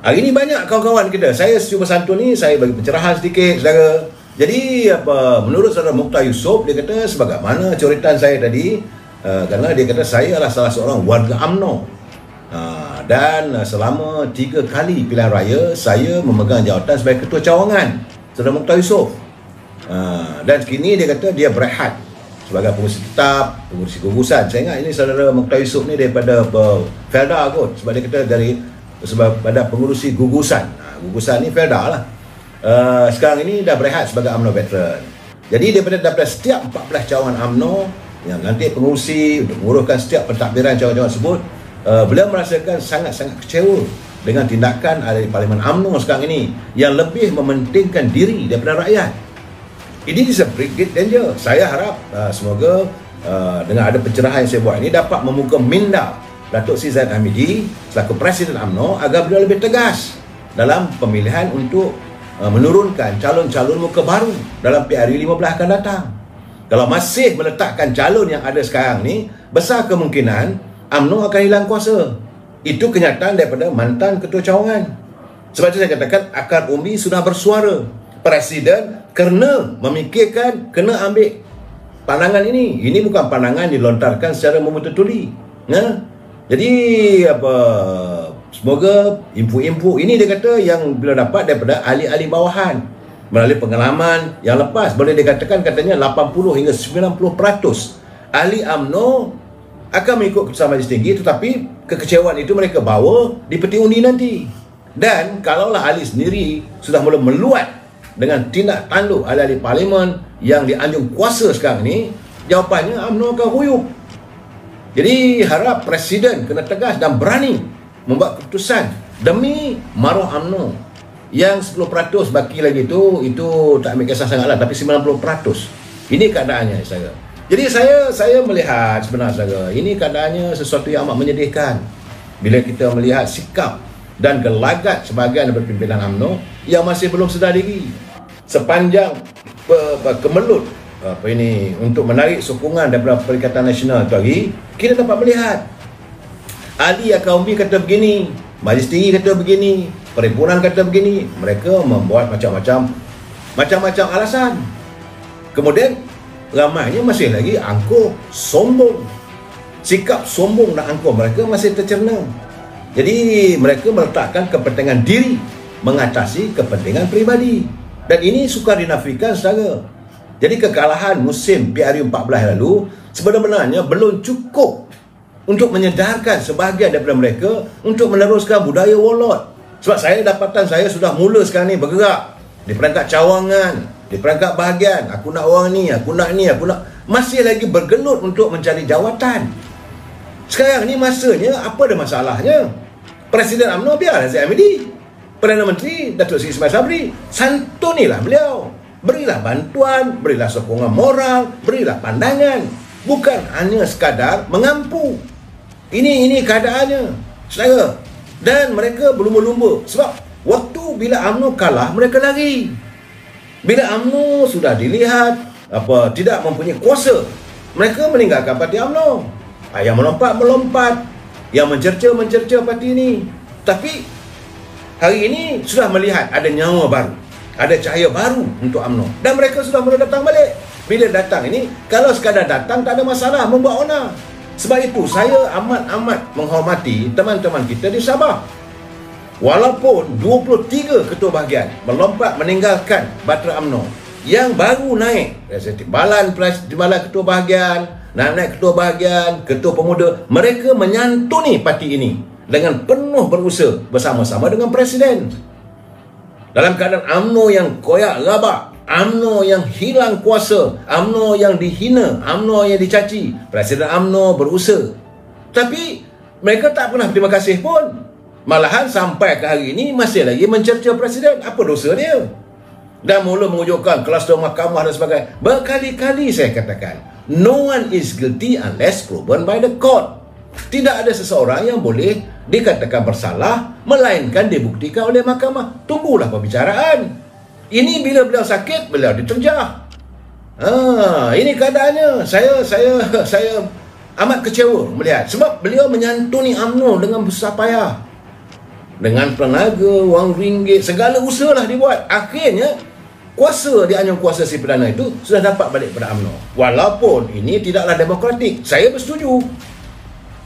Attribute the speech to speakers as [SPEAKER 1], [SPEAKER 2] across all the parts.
[SPEAKER 1] Hari ini banyak kawan-kawan kita, saya cuba santun ni, saya bagi pencerahan sedikit, saudara. Jadi menurut saudara Mukhtar Yusof, dia kata sebagaimana coretan saya tadi, kerana dia kata saya adalah salah seorang warga UMNO, dan selama 3 kali pilihan raya saya memegang jawatan sebagai ketua cawangan saudara Mukhtar Yusof. Dan kini dia kata dia berehat sebagai pengurusi tetap, pengurusi gugusan. Saya ingat ini saudara Mukhtar Yusof ni daripada Felda kot, sebab dia kata sebab pada pengurusi gugusan. Gugusan ni Felda lah. Sekarang ini dah berehat sebagai UMNO veteran. Jadi daripada setiap 14 cawangan UMNO yang nanti pengurusi untuk menguruskan setiap pentadbiran cawangan-cawangan tersebut, beliau merasakan sangat-sangat kecewa dengan tindakan ahli Parlimen UMNO sekarang ini yang lebih mementingkan diri daripada rakyat. Ini is a great danger. Saya harap semoga dengan ada pencerahan yang saya buat ini dapat membuka minda Datuk Seri Zahid Hamidi selaku Presiden UMNO agar beliau lebih tegas dalam pemilihan untuk menurunkan calon-calon muka baru dalam PRU 15 akan datang. Kalau masih meletakkan calon yang ada sekarang ni, besar kemungkinan UMNO akan hilang kuasa. Itu kenyataan daripada mantan ketua cawangan. Sebab itu saya katakan akar umbi sudah bersuara. Presiden kena memikirkan, kena ambil pandangan ini. Ini bukan pandangan dilontarkan secara memutus-tuli. Jadi semoga info-info ini dia kata yang bila dapat daripada ahli-ahli bawahan melalui pengalaman yang lepas, boleh dikatakan katanya 80 hingga 90% ahli UMNO akan mengikut keputusan Majlis Tinggi, tetapi kekecewaan itu mereka bawa di peti undi nanti. Dan kalaulah ahli sendiri sudah mula meluat dengan tindak tanduk ahli-ahli parlimen yang dianjung kuasa sekarang ni, jawapannya UMNO akan huyup. Jadi harap Presiden kena tegas dan berani membuat keputusan demi maruah UMNO. Yang 10% baki lagi itu tak ambil kisah sangatlah, tapi 90%. Ini keadaannya saya. Jadi saya melihat sebenarnya saudara, ini keadaannya sesuatu yang amat menyedihkan bila kita melihat sikap dan gelagat sebahagian daripada pimpinan UMNO yang masih belum sedar diri. Sepanjang kemelut untuk menarik sokongan daripada Perikatan Nasional itu hari, kita dapat melihat ahli akaumbi kata begini, Majlis Tinggi kata begini, perhimpunan kata begini. Mereka membuat macam-macam alasan. Kemudian ramainya masih lagi angkuh sombong. Sikap sombong dan angkuh mereka masih tercerna. Jadi mereka meletakkan kepentingan diri mengatasi kepentingan peribadi. Dan ini sukar dinafikan saudara. Jadi kekalahan musim PRU 14 lalu sebenarnya belum cukup untuk menyedarkan sebahagian daripada mereka untuk meneruskan budaya warlord. Sebab dapatan saya sudah mula sekarang ni bergerak di perangkat cawangan, di perangkat bahagian. Aku nak orang ni, aku nak ni, aku nak. Masih lagi bergelut untuk mencari jawatan. Sekarang ni masanya, apa ada masalahnya? Presiden UMNO biarlah Zahid Hamidi, Perdana Menteri Datuk Seri Ismail Sabri, santunilah beliau. Berilah bantuan, berilah sokongan moral, berilah pandangan. Bukan hanya sekadar mengampu. Ini keadaannya, saudara. Dan mereka berlumba-lumba. Sebab waktu bila UMNO kalah, mereka lari. Bila UMNO sudah dilihat tidak mempunyai kuasa, mereka meninggalkan parti UMNO. Yang melompat, yang mencerca parti ini. Tapi hari ini sudah melihat ada nyawa baru, ada cahaya baru untuk UMNO. Dan mereka sudah mula datang balik. Bila datang ini, kalau sekadar datang tak ada masalah membuat onar. Sebab itu saya amat menghormati teman-teman kita di Sabah. Walaupun 23 ketua bahagian melompat meninggalkan Batera UMNO, yang baru naik balan ketua bahagian, naik ketua bahagian, ketua pemuda, mereka menyantuni parti ini dengan penuh berusaha bersama-sama dengan Presiden. Dalam keadaan UMNO yang koyak rabak, UMNO yang hilang kuasa, UMNO yang dihina, UMNO yang dicaci, Presiden UMNO berusaha. Tapi mereka tak pernah terima kasih pun. Malahan sampai ke hari ini masih lagi mencerca Presiden. Apa dosa dia? Dan mula mewujudkan kluster mahkamah dan sebagainya. Berkali-kali saya katakan, no one is guilty unless proven by the court. Tidak ada seseorang yang boleh dikatakan bersalah melainkan dibuktikan oleh mahkamah. Tunggulah pembicaraan. Ini bila beliau sakit, beliau diterjah. Ini keadaannya. Saya amat kecewa melihat. Sebab beliau menyantuni UMNO dengan besar payah. dengan tenaga, wang ringgit, segala usaha lah dibuat. Akhirnya kuasa di anyam kuasa si Perdana itu sudah dapat balik pada UMNO. Walaupun ini tidaklah demokratik. Saya bersetuju.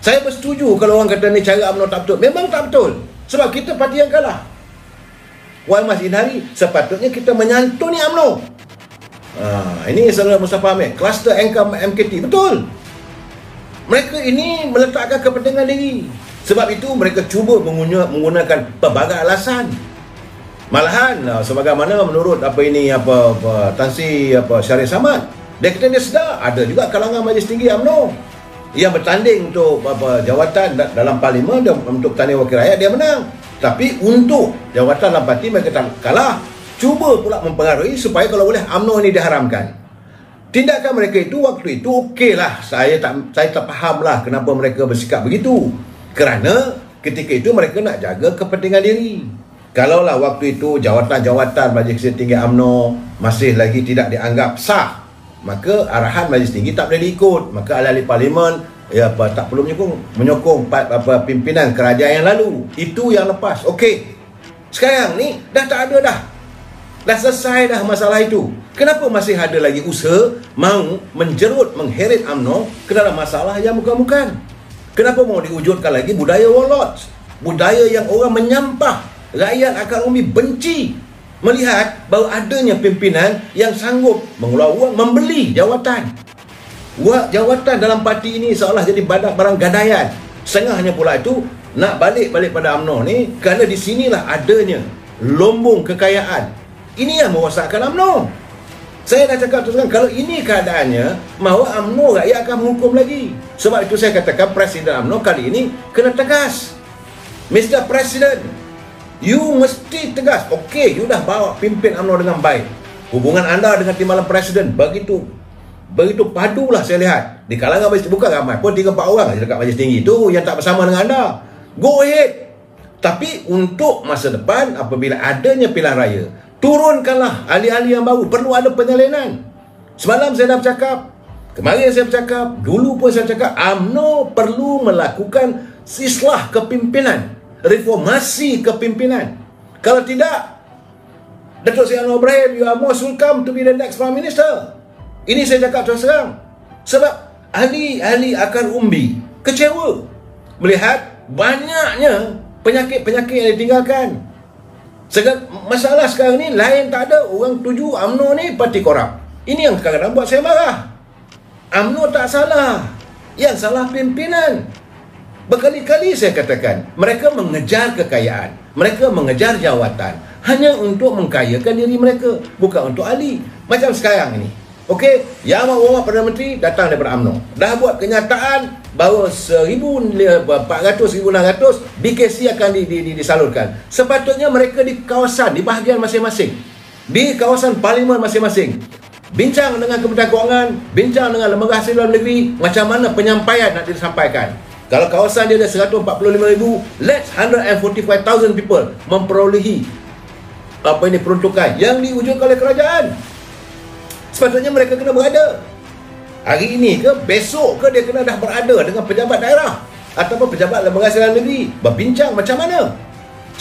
[SPEAKER 1] Saya bersetuju kalau orang kata ni cara UMNO tak betul. Memang tak betul. Sebab kita parti yang kalah. Wan Mas Indari, sepatutnya kita menyantuni UMNO. Ini saudara Mustafa Ahmed, kluster MKT, betul. Mereka ini meletakkan kepentingan diri. Sebab itu mereka cuba menggunakan pelbagai alasan. Malahan sebagaimana menurut Tan Sri Syarif Samad, dia kata dia sedar ada juga kalangan Majlis Tinggi UMNO yang bertanding untuk jawatan dalam parlimen, untuk bertanding wakil rakyat, dia menang. Tapi untuk jawatan dalam parti mereka kalah. Cuba pula mempengaruhi supaya kalau boleh UMNO ini diharamkan. Tindakan mereka itu waktu itu okeylah. Saya tak fahamlah kenapa mereka bersikap begitu. Kerana ketika itu mereka nak jaga kepentingan diri. Kalaulah waktu itu jawatan-jawatan Majlis Tinggi UMNO masih lagi tidak dianggap sah, maka arahan Majlis Tinggi tak boleh diikut. Maka ahli-ahli parlimen tak perlu menyokong pimpinan kerajaan yang lalu. Itu yang lepas. Okey. Sekarang ni dah tak ada dah. Dah selesai dah masalah itu. Kenapa masih ada lagi usaha mahu menjerut, mengheret UMNO ke dalam masalah yang bukan-bukan? Kenapa mahu diwujudkan lagi budaya warlords? Budaya yang orang menyampah, rakyat akan umum benci melihat bahawa adanya pimpinan yang sanggup mengeluarkan wang membeli jawatan. Jawatan dalam parti ini seolah jadi barang gadaian. Setengahnya pula itu nak balik pada UMNO ni kerana di sinilah adanya lombong kekayaan. Ini yang merosakkan UMNO. Saya dah cakap terus terang, kalau ini keadaannya, mahu UMNO rakyat akan menghukum lagi. Sebab itu saya katakan Presiden UMNO kali ini kena tegas. Mr. President, you mesti tegas. Okey, you dah bawa pimpin UMNO dengan baik. Hubungan anda dengan Timbalan Presiden begitu padulah saya lihat. Di kalangan majlis, bukan ramai pun 3-4 orang dekat Majlis Tinggi itu yang tak bersama dengan anda. Go ahead. Tapi untuk masa depan, apabila adanya pilihan raya, turunkanlah ahli-ahli yang baru. Perlu ada penyalinan. Semalam saya dah bercakap, kemarin saya bercakap, dulu pun saya bercakap, UMNO perlu melakukan islah kepimpinan, reformasi kepimpinan. Kalau tidak, Datuk Seri Anwar Ibrahim, you are most welcome to be the next Prime Minister. Ini saya cakap terus terang. Sebab ahli-ahli akar umbi kecewa melihat banyaknya penyakit-penyakit yang ditinggalkan. Masalah sekarang ni lain tak ada. Orang tuju UMNO ni parti korup. Ini yang kadang-kadang buat saya marah. UMNO tak salah, yang salah pimpinan. Berkali-kali saya katakan, mereka mengejar kekayaan, mereka mengejar jawatan hanya untuk mengkayakan diri mereka, bukan untuk ahli. Macam sekarang ini, okey, Yang Amat Perdana Menteri datang daripada UMNO, dah buat kenyataan bahawa 1,400-1,600 BKC akan disalurkan. Sepatutnya mereka di kawasan, di bahagian masing-masing, di kawasan parlimen masing-masing, bincang dengan Kementerian Kewangan, bincang dengan Lembaga Hasil Dalam Negeri, macam mana penyampaian nak disampaikan. Kalau kawasan dia ada 145,000, let's 145,000 people memperolehi peruntukan yang diwujudkan oleh kerajaan. Sepatutnya mereka kena berada. Hari ini ke, besok ke, dia kena dah berada dengan pejabat daerah ataupun pejabat Lembaga Hasil Dalam Negeri, berbincang macam mana.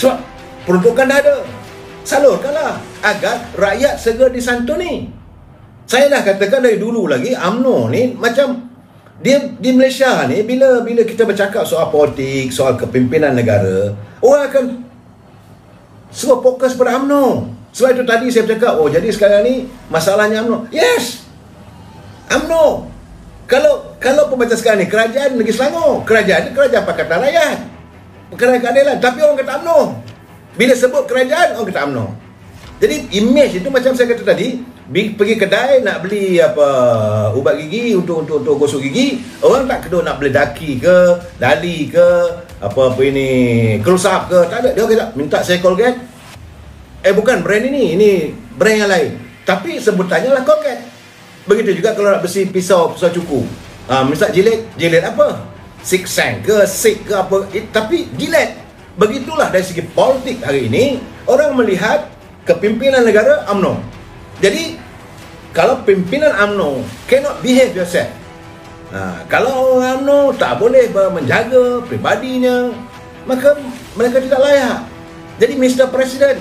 [SPEAKER 1] Sebab peruntukan dah ada, salurkanlah agar rakyat segera disantuni. Saya dah katakan dari dulu lagi, UMNO ni macam dia di Malaysia ni, bila kita bercakap soal politik, soal kepimpinan negara, orang akan semua fokus pada UMNO. Sebab itu tadi saya bercakap, oh jadi sekarang ni masalahnya UMNO. Yes, UMNO. Kalau pembaca sekarang ni, kerajaan Negeri Selangor, kerajaan Pakatan Rakyat, Kerajaan Keadilan, tapi orang kata UMNO. Bila sebut kerajaan, orang kata UMNO. Jadi image itu macam saya kata tadi, pergi kedai nak beli ubat gigi untuk gosok gigi, orang tak kedua nak beli daki ke, dali ke, kelusap ke, tak ada. Dia kata minta saya Colgate. Bukan brand ini brand yang lain, tapi sebutannya lah Colgate. Begitu juga kalau nak bersih pisau cukur, misal jilet apa, Siksang ke, Sik ke apa, tapi jilet. Begitulah dari segi politik hari ini, orang melihat kepimpinan negara UMNO. Jadi kalau pimpinan UMNO cannot behave yourself, kalau UMNO tak boleh menjaga pribadinya, maka mereka tidak layak. Jadi Mr. President,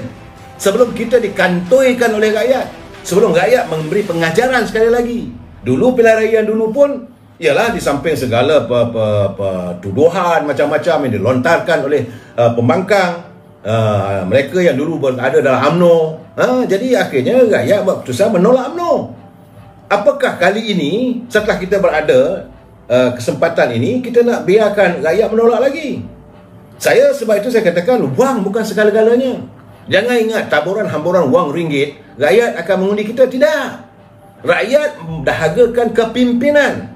[SPEAKER 1] sebelum kita dikantoikan oleh rakyat, sebelum rakyat memberi pengajaran sekali lagi, dulu pilihan raya yang dulu pun ialah di samping segala tuduhan macam-macam yang dilontarkan oleh pembangkang, mereka yang dulu berada dalam UMNO, jadi akhirnya rakyat buat keputusan menolak UMNO. Apakah kali ini setelah kita berada kesempatan ini, kita nak biarkan rakyat menolak lagi? Sebab itu saya katakan, wang bukan segala-galanya. Jangan ingat taburan hamburan wang ringgit rakyat akan mengundi kita. Tidak. Rakyat dahagakan kepimpinan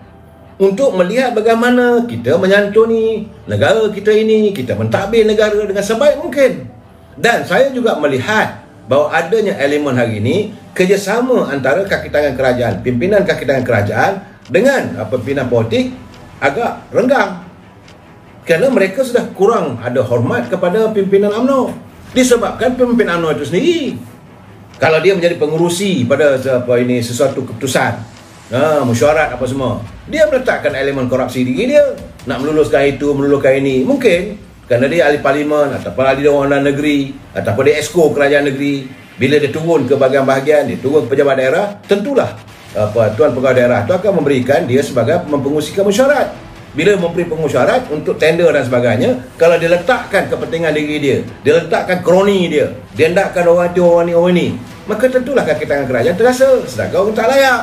[SPEAKER 1] untuk melihat bagaimana kita menyantuni negara kita ini, kita mentadbir negara dengan sebaik mungkin. Dan saya juga melihat bahawa adanya elemen hari ini kerjasama antara kaki tangan kerajaan, pimpinan kaki tangan kerajaan dengan pimpinan politik agak renggang. Kerana mereka sudah kurang ada hormat kepada pimpinan UMNO. Disebabkan pemimpin UMNO itu sendiri, kalau dia menjadi pengurusi pada sesuatu keputusan, mesyuarat apa semua, dia meletakkan elemen korupsi diri dia, nak meluluskan itu, meluluskan ini. Mungkin kerana dia ahli parlimen ataupun ahli dewan negeri ataupun dia esko kerajaan negeri, bila dia turun ke bahagian-bahagian, dia turun ke pejabat daerah, tentulah tuan pegawai daerah itu akan memberikan dia sebagai mempengurusikan mesyuarat. Bila memberi pengusyuarat untuk tender dan sebagainya, kalau dia letakkan kepentingan diri dia, dia letakkan kroni dia, dia hendakkan orang itu, orang ni, maka tentulah kaki tangan kerajaan terasa sedangkan orang tak layak.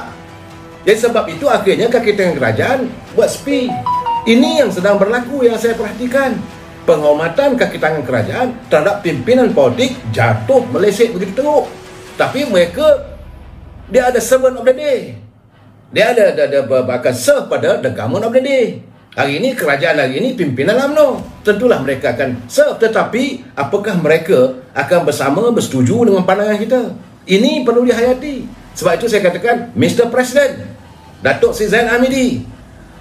[SPEAKER 1] Jadi sebab itu akhirnya kaki tangan kerajaan buat sepi. Ini yang sedang berlaku, yang saya perhatikan. Penghormatan kaki tangan kerajaan terhadap pimpinan politik jatuh meleset begitu teruk. Tapi mereka, dia ada servant of the day. Dia ada akan serve pada the government of the day. Hari ini kerajaan, hari ini pimpinan UMNO, tentulah mereka akan serve. Tetapi apakah mereka akan bersama bersetuju dengan pandangan kita? Ini perlu dihayati. Sebab itu saya katakan, Mr. President, Datuk Seri Zain Hamidi,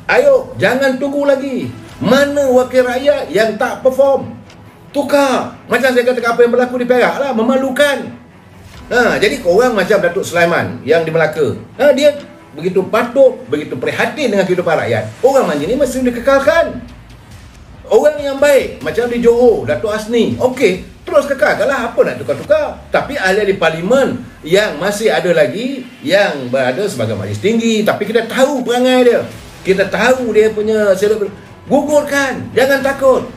[SPEAKER 1] ayo jangan tunggu lagi. Mana wakil rakyat yang tak perform? Tukar. Macam saya katakan apa yang berlaku di Perak lah, memalukan. Jadi orang macam Datuk Sulaiman yang di Melaka, dia begitu patuh, begitu prihatin dengan kehidupan rakyat. Orang macam ni mesti dikekalkan. Orang yang baik macam di Johor, Datuk Asni, okey, terus kekalkanlah, apa nak tukar-tukar. Tapi ahli di parlimen yang masih ada lagi yang berada sebagai majlis tinggi, tapi kita tahu perangai dia, kita tahu dia punya gugurkan, jangan takut.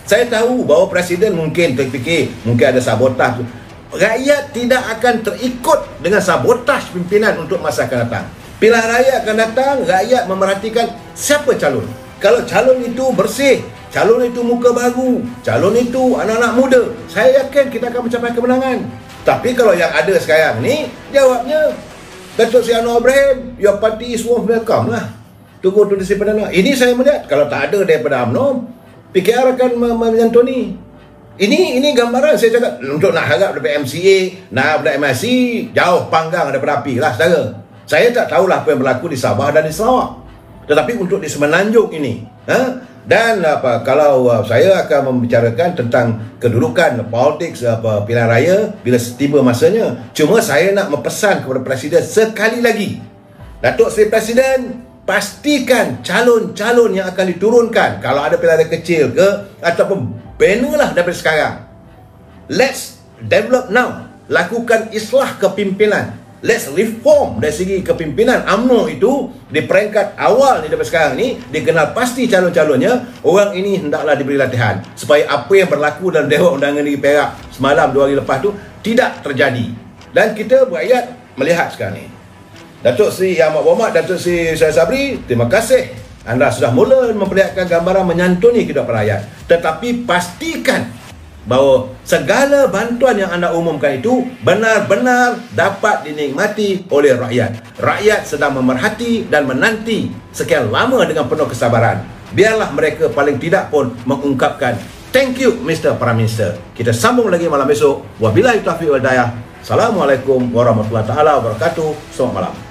[SPEAKER 1] Saya tahu bahawa presiden mungkin terfikir mungkin ada sabotaj. Rakyat tidak akan terikut dengan sabotaj pimpinan untuk masa akan datang. Pilihan raya akan datang, rakyat memerhatikan siapa calon. Kalau calon itu bersih, calon itu muka baru, calon itu anak-anak muda, saya yakin kita akan mencapai kemenangan. Tapi kalau yang ada sekarang ni, jawabnya Datuk Seri Anwar Ibrahim, your party is worth welcome lah, tunggu tudisi perdana. Ini saya melihat, kalau tak ada daripada UMNO, PKR akan menyantuni. Ini gambaran saya cakap, untuk nak harap daripada MCA, nak daripada MIC, jauh panggang daripada api lah saudara. Saya tak tahulah apa yang berlaku di Sabah dan di Sarawak. Tetapi untuk di Semenanjung ini, dan kalau saya akan membicarakan tentang kedudukan politik pilihan raya bila tiba masanya. Cuma saya nak mempesan kepada Presiden sekali lagi, Datuk Seri Presiden, pastikan calon-calon yang akan diturunkan, kalau ada pilihan raya kecil ke, ataupun banner lah daripada sekarang. Let's develop now. Lakukan islah kepimpinan. Let's reform dari segi kepimpinan. UMNO itu di peringkat awal ni daripada sekarang ni, dikenal pasti calon-calonnya. Orang ini hendaklah diberi latihan supaya apa yang berlaku dalam Dewan Undangan Negeri Perak semalam 2 hari lepas tu tidak terjadi. Dan kita berakyat melihat sekarang ni, Datuk Seri Ahmad Berhormat, Datuk Seri Syed Sabri, terima kasih. Anda sudah mula memperlihatkan gambaran menyantuni kehidupan rakyat. Tetapi pastikan bahawa segala bantuan yang anda umumkan itu benar-benar dapat dinikmati oleh rakyat. Rakyat sedang memerhati dan menanti sekian lama dengan penuh kesabaran. Biarlah mereka paling tidak pun mengungkapkan thank you Mr. Prime Minister. Kita sambung lagi malam besok. Wabillahi taufiq wal hidayah. Assalamualaikum warahmatullahi wabarakatuh. Selamat malam.